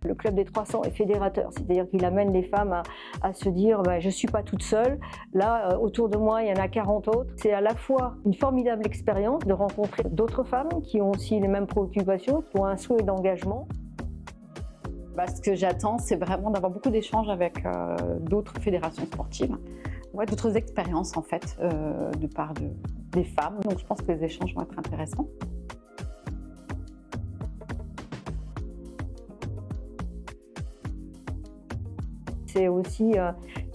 Le Club des 300 est fédérateur, c'est-à-dire qu'il amène les femmes à se dire je ne suis pas toute seule, là autour de moi il y en a 40 autres. C'est à la fois une formidable expérience de rencontrer d'autres femmes qui ont aussi les mêmes préoccupations, qui ont un souhait d'engagement. Ce que j'attends, c'est vraiment d'avoir beaucoup d'échanges avec d'autres fédérations sportives, d'autres expériences en fait, de part des femmes. Donc je pense que les échanges vont être intéressants. C'est aussi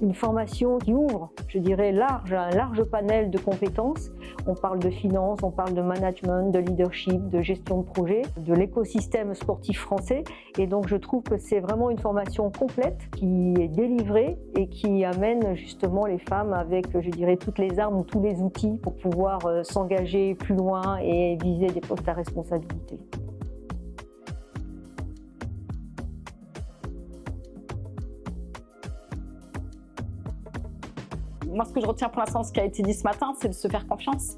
une formation qui ouvre, je dirais, un large panel de compétences. On parle de finance, on parle de management, de leadership, de gestion de projet, de l'écosystème sportif français. Et donc je trouve que c'est vraiment une formation complète qui est délivrée et qui amène justement les femmes avec, je dirais, toutes les armes, tous les outils pour pouvoir s'engager plus loin et viser des postes à responsabilité. Moi, ce que je retiens pour l'instant, ce qui a été dit ce matin, c'est de se faire confiance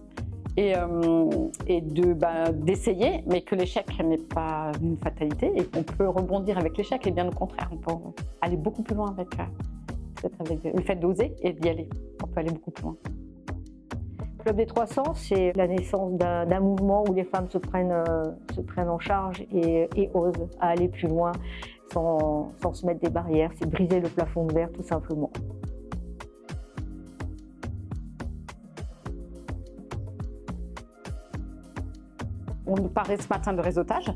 et d'essayer, mais que l'échec n'est pas une fatalité et qu'on peut rebondir avec l'échec, et bien au contraire, on peut aller beaucoup plus loin avec le fait d'oser et d'y aller. On peut aller beaucoup plus loin. Le Club des 300, c'est la naissance d'un mouvement où les femmes se prennent en charge et osent à aller plus loin sans se mettre des barrières. C'est briser le plafond de verre tout simplement. On nous parlait ce matin de réseautage.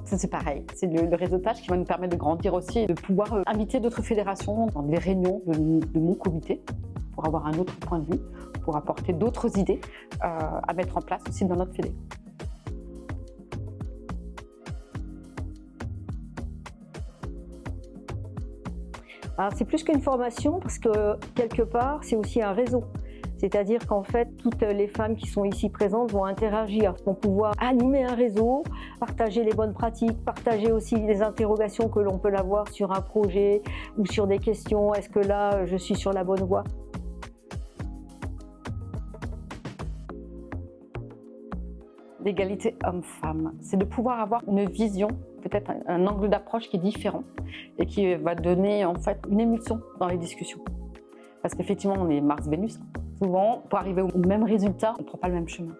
Ça, c'est pareil. C'est le réseautage qui va nous permettre de grandir aussi et de pouvoir inviter d'autres fédérations dans les réunions de mon comité pour avoir un autre point de vue, pour apporter d'autres idées à mettre en place aussi dans notre fédé. Alors, c'est plus qu'une formation parce que quelque part, c'est aussi un réseau. C'est-à-dire qu'en fait, toutes les femmes qui sont ici présentes vont interagir, vont pouvoir animer un réseau, partager les bonnes pratiques, partager aussi les interrogations que l'on peut avoir sur un projet ou sur des questions. Est-ce que là, je suis sur la bonne voie ? L'égalité homme-femme, c'est de pouvoir avoir une vision, peut-être un angle d'approche qui est différent et qui va donner en fait une émulsion dans les discussions. Parce qu'effectivement, on est Mars-Vénus. Souvent, pour arriver au même résultat, on ne prend pas le même chemin.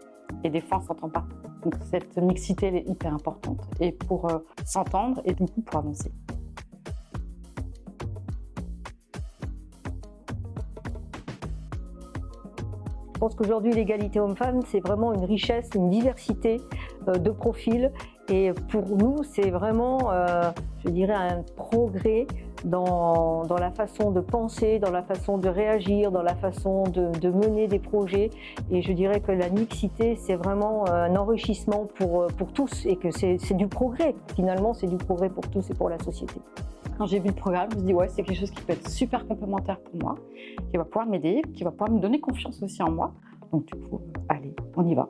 Et des fois, on ne s'entend pas. Donc cette mixité, elle est hyper importante. Et pour s'entendre et du coup pour avancer. Je pense qu'aujourd'hui, l'égalité homme-femme, c'est vraiment une richesse, une diversité de profils. Et pour nous, c'est vraiment, je dirais, un progrès dans la façon de penser, dans la façon de réagir, dans la façon de mener des projets. Et je dirais que la mixité, c'est vraiment un enrichissement pour tous et que c'est du progrès. Finalement, c'est du progrès pour tous et pour la société. Quand j'ai vu le programme, je me suis dit c'est quelque chose qui peut être super complémentaire pour moi, qui va pouvoir m'aider, qui va pouvoir me donner confiance aussi en moi. Donc du coup, allez, on y va.